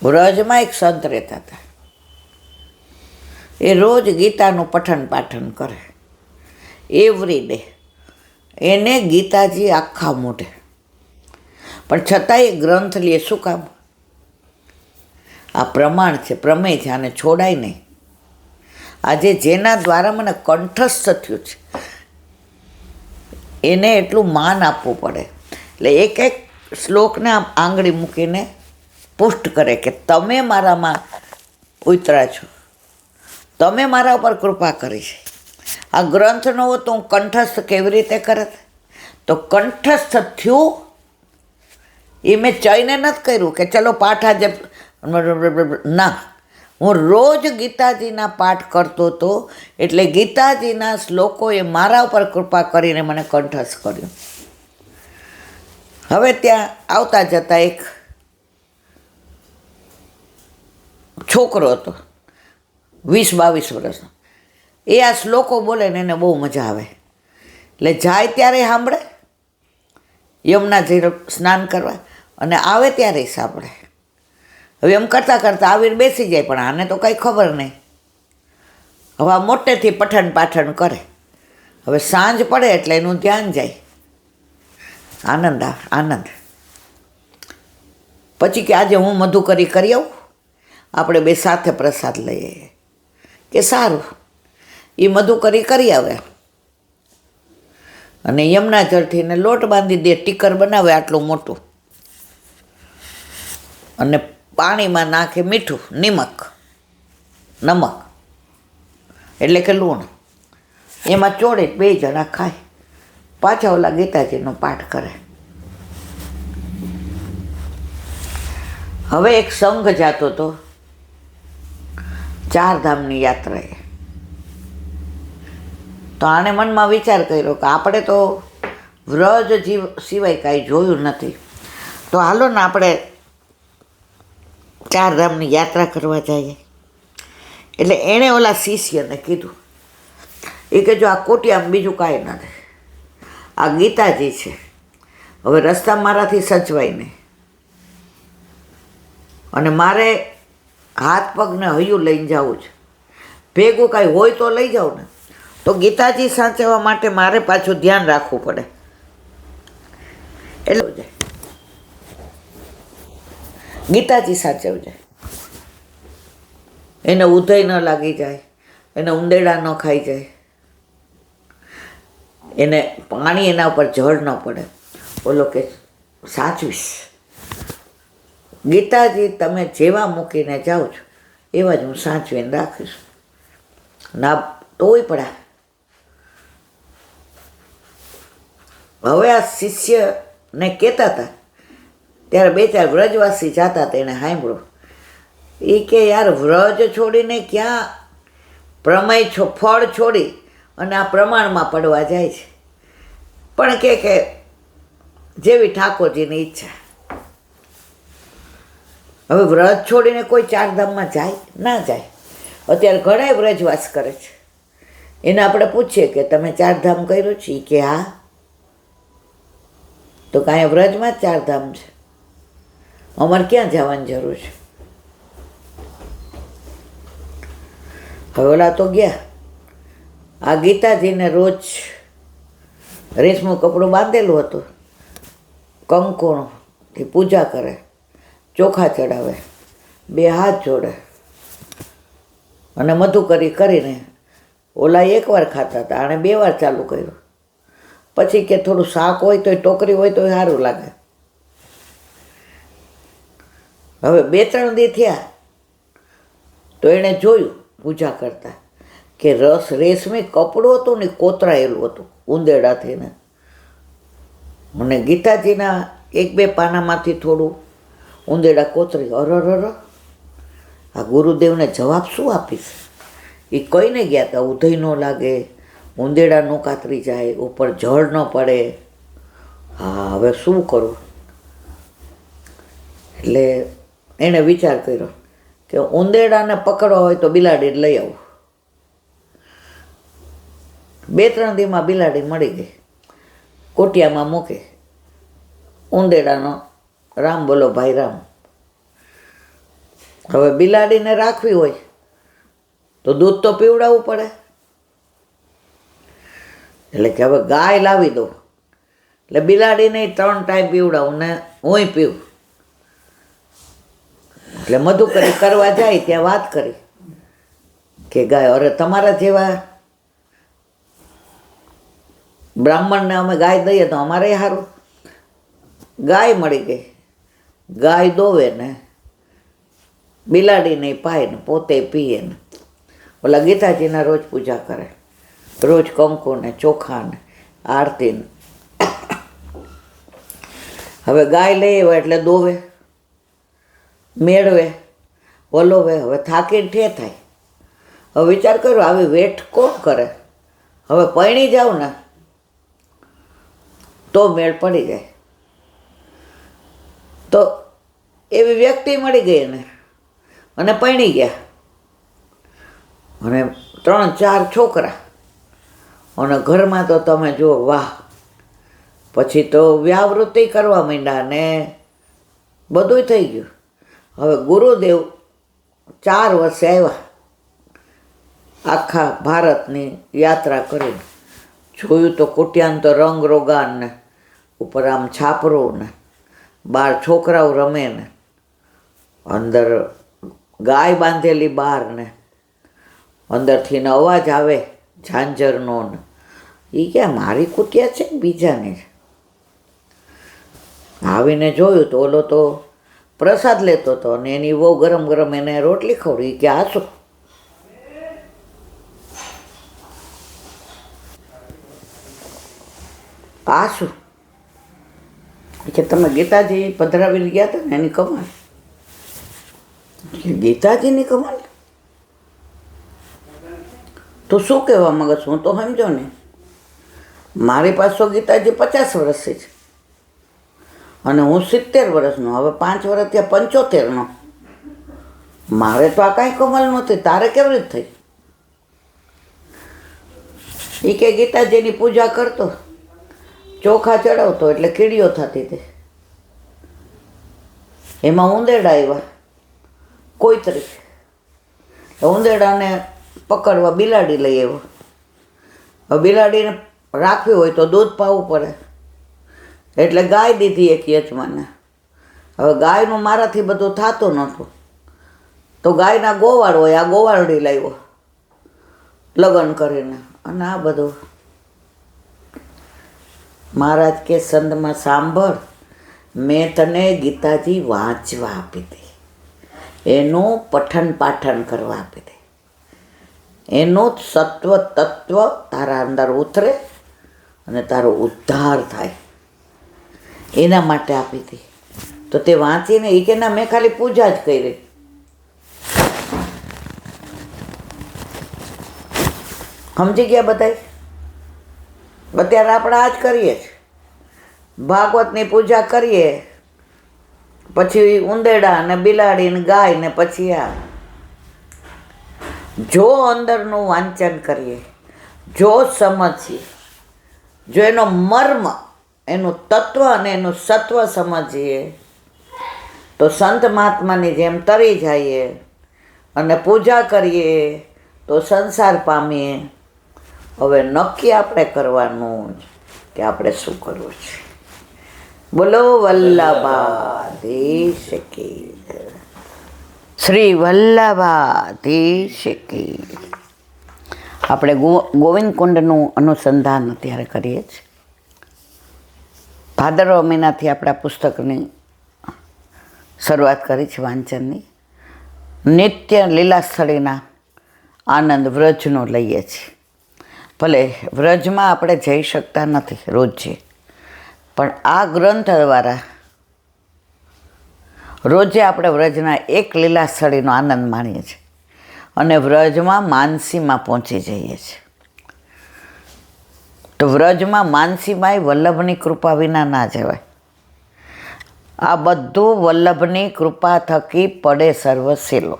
વ્રજમાં એક સંત રહેતા હતા. એ રોજ ગીતાનું પઠન પાઠન કરે, એવરી ડે. એને ગીતાજી આખા મોઢે, પણ છતાંય ગ્રંથ લે. શું કામ? આ પ્રમાણ છે, પ્રમેય છે, આને છોડાય નહીં. આજે જેના દ્વારા મને કંઠસ્થ થયું છે એને એટલું માન આપવું પડે. એટલે એક એક શ્લોકને આમ આંગળી મૂકીને પુષ્ટ કરે કે તમે મારામાં ઉતરા છો, તમે મારા ઉપર કૃપા કરી છે. આ ગ્રંથ ન હોત તો હું કંઠસ્થ કેવી રીતે કરત? તો કંઠસ્થ થયું એ મેં ચઈને નથી કર્યું કે ચલો પાઠ આજે ના. હું રોજ ગીતાજીના પાઠ કરતો હતો, એટલે ગીતાજીના શ્લોકોએ મારા ઉપર કૃપા કરીને મને કંઠસ્થ કર્યું. હવે ત્યાં આવતા જતા એક છોકરો હતો, 20-22 વર્ષનો. એ આ શ્લોકો બોલે ને એને બહુ મજા આવે. એટલે જાય ત્યારે સાંભળે, યમુના જઈને સ્નાન કરવા, અને આવે ત્યારે સાંભળે. હવે એમ કરતાં કરતાં આવીને બેસી જાય, પણ આને તો કંઈ ખબર નહીં. હવે આ મોટેથી પઠન પાઠન કરે. હવે સાંજ પડે એટલે એનું ધ્યાન જાય, આનંદ આવે, આનંદ. પછી કે આજે હું મધુકરી કરી આવું, આપણે બે સાથે પ્રસાદ લઈએ. કે સારું. એ મધુકરી કરી આવે અને યમુના જળથી એને લોટ બાંધી દે, ટીકર બનાવે આટલું મોટું, અને પાણીમાં નાખે મીઠું, નમક એટલે કે લૂણ, એમાં ચોળે 2 જણા ખાય. પાછા ઓલા ગીતાજીનો પાઠ કરે. હવે એક સંઘ જાતો હતો 4 ધામની યાત્રાએ. તો આણે મનમાં વિચાર કર્યો કે આપણે તો વ્રજ જીવ સિવાય કાંઈ જોયું નથી, તો હાલો ને આપણે 4 ધામની યાત્રા કરવા જઈએ. એટલે એણે ઓલા શિષ્યને કીધું, એ કે જો આ કોટિયામાં બીજું કાંઈ નથી, આ ગીતાજી છે. હવે રસ્તા મારાથી સચવાય નહીં, અને મારે હાથ પગને હૈયું લઈને જવું છે. ભેગું કાંઈ હોય તો લઈ જાઉં ને, તો ગીતાજી સાચવવા માટે મારે પાછું ધ્યાન રાખવું પડે. એટલે ગીતાજી સાચવજે, એને ઉધઈ ન લાગી જાય, એને ઉંદેડા ન ખાઈ જાય, એને પાણી એના ઉપર જળ ન પડે. બોલો કે સાચવીશ. ગીતાજી તમે જેવા મૂકીને જાઓ છો એવા જ હું સાચવીને રાખીશ. ના તોય પડા. હવે આ શિષ્યને કહેતા હતા ત્યારે 2-4 વ્રજવાસી જતા હતા, એને સાંભળ્યું. એ કે યાર વ્રજ છોડીને ક્યાં પ્રમેય ફળ છોડી અને આ પ્રમાણમાં પડવા જાય છે. પણ કે જેવી ઠાકોરજીની ઈચ્છા. હવે વ્રજ છોડીને કોઈ 4 ધામમાં જાય ના જાય. અત્યારે ઘણા વ્રજવાસ કરે છે. એને આપણે પૂછીએ કે તમે 4 ધામ કર્યું છે? કે હા. તો કાંઈ વ્રજમાં જ 4 ધામ છે, અમારે ક્યાં જવાની જરૂર છે? હવે ઓલા તો ગયા. આ ગીતાજીને રોજ રેશમું કપડું બાંધેલું હતું, કંકુથી પૂજા કરે, ચોખા ચડાવે, 2 હાથ જોડે, અને મધુકરી કરીને ઓલા 1 વાર ખાતા હતા, આણે 2 વાર ચાલુ કર્યું. પછી કે થોડું શાક હોય તો ટોકરી હોય તો સારું લાગે. હવે 2-3 દી થયા તો એણે જોયું પૂજા કરતા કે રેશમી કપડું હતું ને કોતરાયેલું હતું ઉંદેડાથી ને. અને ગીતાજીના 1-2 પાનામાંથી થોડું ઉંદેડા કોતરી. અરર, આ ગુરુદેવને જવાબ શું આપીશ? એ કહીને ગયા હતા ઉધઈ ન લાગે, ઉંદેડા ન કાતરી જાય, ઉપર જળ ન પડે. હા, હવે શું કરું? એટલે એણે વિચાર કર્યો કે ઉંદેડાને પકડવા હોય તો બિલાડી લઈ આવું. 2-3 દીમાં બિલાડી મળી ગઈ. કોટિયામાં મૂકે, ઉંદેડાનો રામ બોલો ભાઈ રામ. હવે બિલાડીને રાખવી હોય તો દૂધ તો પીવડાવવું પડે. એટલે કે હવે ગાય લાવી દો એટલે બિલાડીને 3 ટાઈમ પીવડાવું ને હુંય પીવું. એટલે મધુકરી કરવા જાય ત્યાં વાત કરી કે ગાય, અરે તમારા જેવા બ્રાહ્મણને અમે ગાય દઈએ તો અમારે સારું. ગાય મળી ગઈ, ગાય દોવે ને બિલાડીને પાય ને પોતે પીએ ને ઓલા ગીતાજીના રોજ પૂજા કરે, રોજ કંકુ ને ચોખા ને આરતી ને. હવે ગાય લઈ આવે એટલે દોવે, મેળવે, વલોવે. હવે થાકીને ઠે થાય. હવે વિચાર કર્યો આવી વેઠ કોણ કરે? હવે પૈણી જાવ ને તો મેળ પડી જાય. તો એવી વ્યક્તિ મળી ગઈ એને અને પૈણી ગયા અને 3-4 છોકરા અને ઘરમાં તો તમે જુઓ, વાહ. પછી તો વ્યાવૃત્તિ કરવા માંડ્યા ને બધું થઈ ગયું. હવે ગુરુદેવ 4 વર્ષે આવ્યા આખા ભારતની યાત્રા કરીને. જોયું તો કુટ્યાંતો રંગ રોગાન ને ઉપર આમ છાપરું ને બહાર છોકરાઓ રમે ને અંદર ગાય બાંધેલી બહાર ને અંદરથી ને અવાજ આવે ઝાંઝરનો ને. એ ક્યાં મારી કુટિયા છે બીજાને? આવીને જોયું તો ઓલો તો પ્રસાદ લેતો હતો અને એની બહુ ગરમ ગરમ એને રોટલી ખવડી. કે આ શું? આ શું? કે તમે ગીતાજી પધરાવીને ગયા હતા ને એની કમાલ. ગીતાજીની કમાલ? તો શું કહેવા માંગે છું? હું તો સમજો ને, મારી પાસે ગીતાજી 50 વર્ષથી છે અને હું 70 વર્ષનો. હવે 5 વર્ષ ત્યાં 75નો. મારે તો આ કાંઈ કમાલ નહોતી, તારે કેવી રીતે થઈ? એ કે ગીતાજીની પૂજા કરતો, ચોખા ચડાવતો એટલે કીડીઓ થતી હતી. એમાં ઉંદેડા આવ્યા કોઈતરી. ઉંદેડાને પકડવા બિલાડી લઈ આવ્યો. હવે બિલાડીને રાખવી હોય તો દૂધ પાવું પડે એટલે ગાય દીધી એક યજમાને. હવે ગાયનું મારાથી બધું થતું નહોતું તો ગાયના ગોવાળ હોય, આ ગોવાળડી લાવ્યો લગ્ન કરીને. અને આ બધું મહારાજ કે સંતમાં સાંભળ, મેં તને ગીતાજી વાંચવા આપી હતી, એનું પઠન પાઠન કરવા આપી હતી, એનું સત્વ તત્વ તારા અંદર ઉતરે અને તારો ઉદ્ધાર થાય એના માટે આપી હતી. તો તે વાંચીને એ કે ના, મેં ખાલી પૂજા જ કરી. સમજી ગયા બધા? અત્યારે આપણે આ જ કરીએ છીએ, ભાગવતની પૂજા કરીએ, પછી ઉંદેડા ને બિલાડી ને ગાય ને પછી આ. જો અંદરનું વાંચન કરીએ, જો સમજીએ, જો એનો મર્મ, એનું તત્વ અને એનું સત્વ સમજીએ તો સંત મહાત્માની જેમ તરી જઈએ અને પૂજા કરીએ તો સંસાર પામીએ. હવે નક્કી આપણે કરવાનું કે આપણે શું કરવું છે. બોલો વલ્લભાધીશ કી જય. શ્રી વલ્લભાધીશ કી. આપણે ગોવિંદ કુંડનું અનુસંધાન અત્યારે કરીએ છીએ. ભાદરવા મહિનાથી આપણા પુસ્તકની શરૂઆત કરી છે વાંચનની. નિત્ય લીલાસ્થળીના આનંદ વ્રજનો લઈએ છીએ. ભલે વ્રજમાં આપણે જઈ શકતા નથી રોજે, પણ આ ગ્રંથ દ્વારા રોજે આપણે વ્રજના એક લીલાસ્થળીનો આનંદ માણીએ છીએ અને વ્રજમાં માનસીમાં પહોંચી જઈએ છીએ. તો વ્રજમાં માનસીમાંય વલ્લભની કૃપા વિના ના જવાય. આ બધું વલ્લભની કૃપા થકી પડે સર્વશીલો.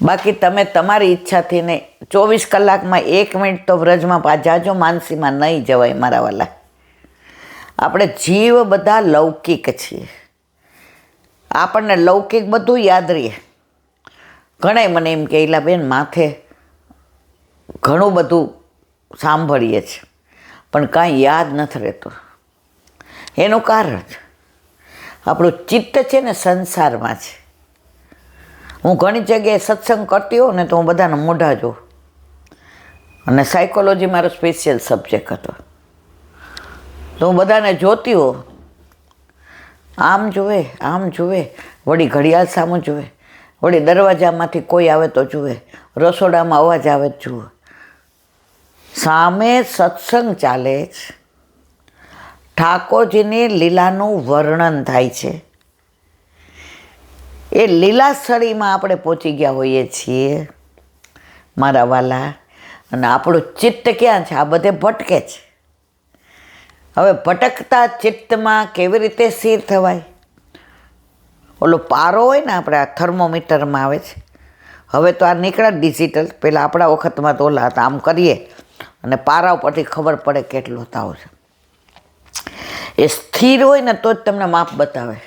બાકી તમે તમારી ઈચ્છાથી ને 24 કલાકમાં 1 મિનિટ તો વ્રજમાં જાજો, માનસીમાં નહીં જવાય મારા વાલા. આપણે જીવ બધા લૌકિક છીએ. આપણને લૌકિક બધું યાદ રહે. ઘણાય મને એમ કે એલા બેન માથે ઘણું બધું સાંભળીએ છીએ પણ કાંઈ યાદ નથી રહેતું. એનું કારણ આપણું ચિત્ત છે ને સંસારમાં છે. હું ઘણી જગ્યાએ સત્સંગ કરતી હોઉં ને તો હું બધાને મોઢા જોઉં, અને સાયકોલોજી મારો સ્પેશિયલ સબ્જેક્ટ હતો. તો હું બધાને જોતી હોઉં, આમ જુએ, વળી ઘડિયાળ સામું જુએ, વળી દરવાજામાંથી કોઈ આવે તો જુએ, રસોડામાં અવાજ આવે તો જુએ. સામે સત્સંગ ચાલે છે, ઠાકોરજીની લીલાનું વર્ણન થાય છે. એ લીલાસ્થળીમાં આપણે પહોંચી ગયા હોઈએ છીએ મારા વાલા, અને આપણું ચિત્ત ક્યાં છે? આ બધે ભટકે છે. હવે ભટકતા ચિત્તમાં કેવી રીતે સ્થિર થવાય? ઓલો પારો હોય ને આપણે આ થર્મોમીટરમાં આવે છે, હવે તો આ નીકળ્યા ડિજિટલ, પહેલાં આપણા વખતમાં તો ઓલા હતા, આમ કરીએ અને પારા ઉપરથી ખબર પડે કેટલો તાવ છે. એ સ્થિર હોય ને તો જ તમને માપ બતાવે,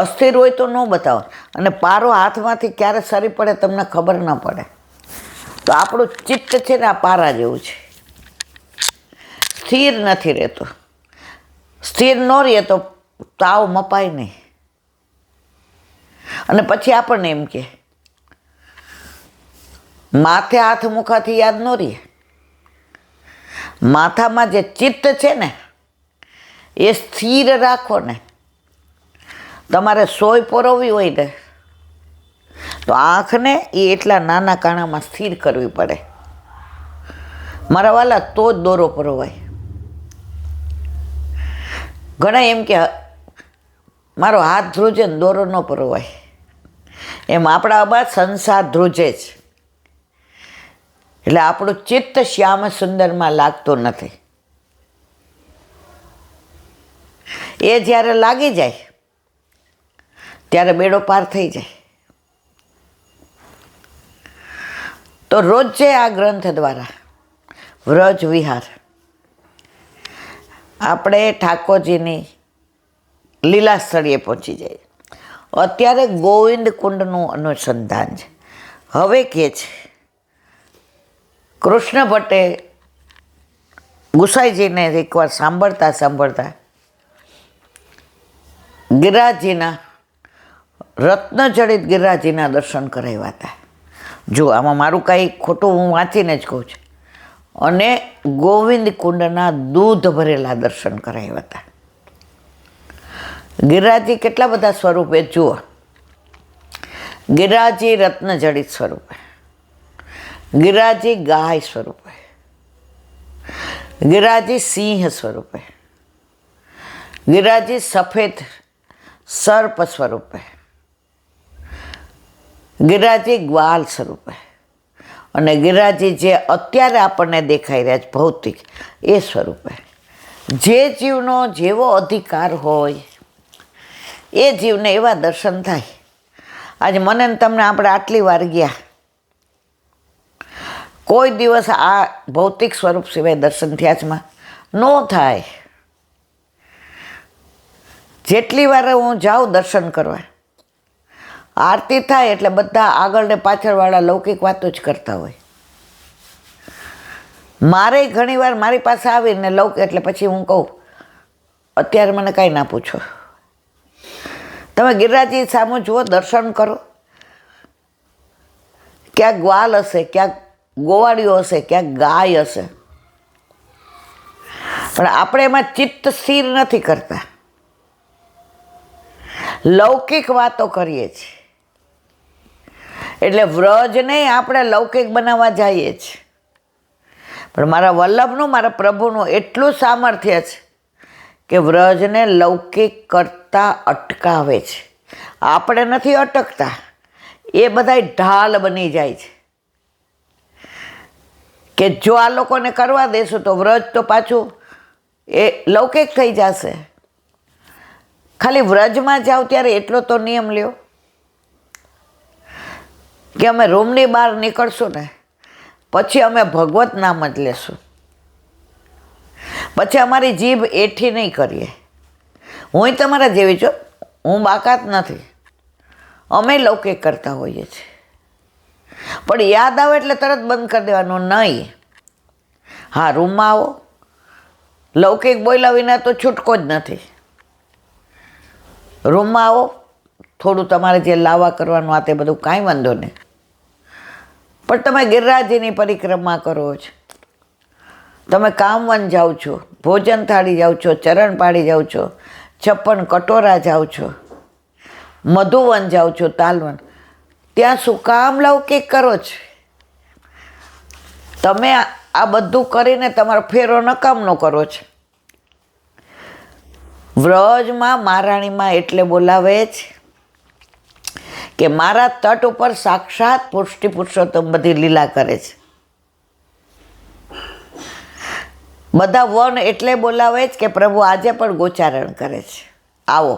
અસ્થિર હોય તો ન બતાવે. અને પારો હાથમાંથી ક્યારે સરી પડે તમને ખબર ન પડે. તો આપણું ચિત્ત છે ને આ પારા જેવું છે, સ્થિર નથી રહેતું. સ્થિર ન રહે તો તાવ મપાય નહીં. અને પછી આપણને એમ કે માથે હાથ મુખાથી યાદ ન રહે. માથામાં જે ચિત્ત છે ને એ સ્થિર રાખો ને. તમારે સોય પરોવી હોય ને તો આંખને એ એટલા નાના કાણામાં સ્થિર કરવી પડે મારા વાલા, તો જ દોરો પરોવાય. ઘણા એમ કે મારો હાથ ધ્રુજે ને દોરો ન પરોવાય, એમ આપણા અબાદ સંસાર ધ્રુજે છે. એટલે આપણું ચિત્ત શ્યામ સુંદરમાં લાગતું નથી. એ જ્યારે લાગી જાય ત્યારે બેડો પાર થઈ જાય. તો રોજે આ ગ્રંથ દ્વારા વ્રજ વિહાર આપણે ઠાકોરજીની લીલા સ્થળીએ પહોંચી જાય. અત્યારે ગોવિંદ કુંડનું અનુસંધાન છે. હવે કે છે કૃષ્ણ ભટ્ટે ગુસાઈજીને એકવાર સાંભળતા ગિરિરાજજીના રત્નજડિત ગિરિરાજજીના દર્શન કરાવ્યા હતા. જો આમાં મારું કાંઈ ખોટું હું વાંચીને જ કહું છું. અને ગોવિંદ કુંડના દૂધ ભરેલા દર્શન કરાવ્યા હતા. ગિરિરાજજી કેટલા બધા સ્વરૂપે જુઓ. ગિરિરાજજી રત્નજડિત સ્વરૂપે, ગિરિરાજજી ગાય સ્વરૂપે, ગિરિરાજજી સિંહ સ્વરૂપે, ગિરિરાજજી સફેદ સર્પ સ્વરૂપે, ગિરિરાજજી ગ્વાલ સ્વરૂપે, અને ગિરિરાજજી જે અત્યારે આપણને દેખાઈ રહ્યા છે ભૌતિક એ સ્વરૂપે. જે જીવનો જેવો અધિકાર હોય એ જીવને એવા દર્શન થાય. આજે મને ને તમને આપણે આટલી વાર ગયા, કોઈ દિવસ આ ભૌતિક સ્વરૂપ સિવાય દર્શન થયા છે ન થાય. જેટલી વાર હું જાઉં દર્શન કરવા, આરતી થાય એટલે બધા આગળ ને પાછળવાળા લૌકિક વાતો જ કરતા હોય. મારે ઘણી વાર મારી પાસે આવીને લૌકિક, એટલે પછી હું કહું અત્યારે મને કાંઈ ના પૂછો, તમે ગિરિરાજજી સામું જુઓ, દર્શન કરો. ક્યાંક ગ્વાલ હશે, ક્યાંક ગોવાળીઓ હશે, ક્યાંક ગાય હશે, પણ આપણે એમાં ચિત્ત સ્થિર નથી કરતા. લૌકિક વાતો કરીએ છીએ. એટલે વ્રજને આપણે લૌકિક બનાવવા જઈએ છીએ. પણ મારા વલ્લભનું, મારા પ્રભુનું એટલું સામર્થ્ય છે કે વ્રજને લૌકિક કરતા અટકાવે છે. આપણે નથી અટકતા, એ બધાય ઢાલ બની જાય છે કે જો આ લોકોને કરવા દેશું તો વ્રજ તો પાછું એ લૌકિક થઈ જશે. ખાલી વ્રજમાં જાઓ ત્યારે એટલો તો નિયમ લ્યો કે અમે રૂમની બહાર નીકળશું ને પછી અમે ભગવત નામ જ લેશું, પછી અમારી જીભ એઠી નહીં કરીએ. હું તમારા જેવી છું, હું બાકાત નથી, અમે લૌકિક કરતા હોઈએ છીએ. પણ યાદ આવે એટલે તરત બંધ કરી દેવાનું નહીં. હા, રૂમમાં આવો, લૌકિક બોલ્યા વિના તો છૂટકો જ નથી. રૂમમાં આવો, થોડું તમારે જે લાવા કરવાનું આ તે બધું કાંઈ વાંધો નહીં. પણ તમે ગિરિરાજની પરિક્રમા કરો છો, તમે કામવન જાઓ છો, ભોજન થાળી જાઓ છો, ચરણ પાડી જાઓ છો, 56 કટોરા જાઓ છો, મધુવન જાઓ છો, તાલવન, ત્યાં શું કામ લૌકિક કરો છો? તમે આ બધું કરીને તમારો ફેરો નકામનો કરો છો. વ્રજમાં મહારાણીમાં એટલે બોલાવે છે કે મારા તટ ઉપર સાક્ષાત પુષ્ટિ પુરુષોત્તમ બધી લીલા કરે છે. બધા વન એટલે બોલાવે છે કે પ્રભુ આજે પણ ગોચારણ કરે છે. આવો.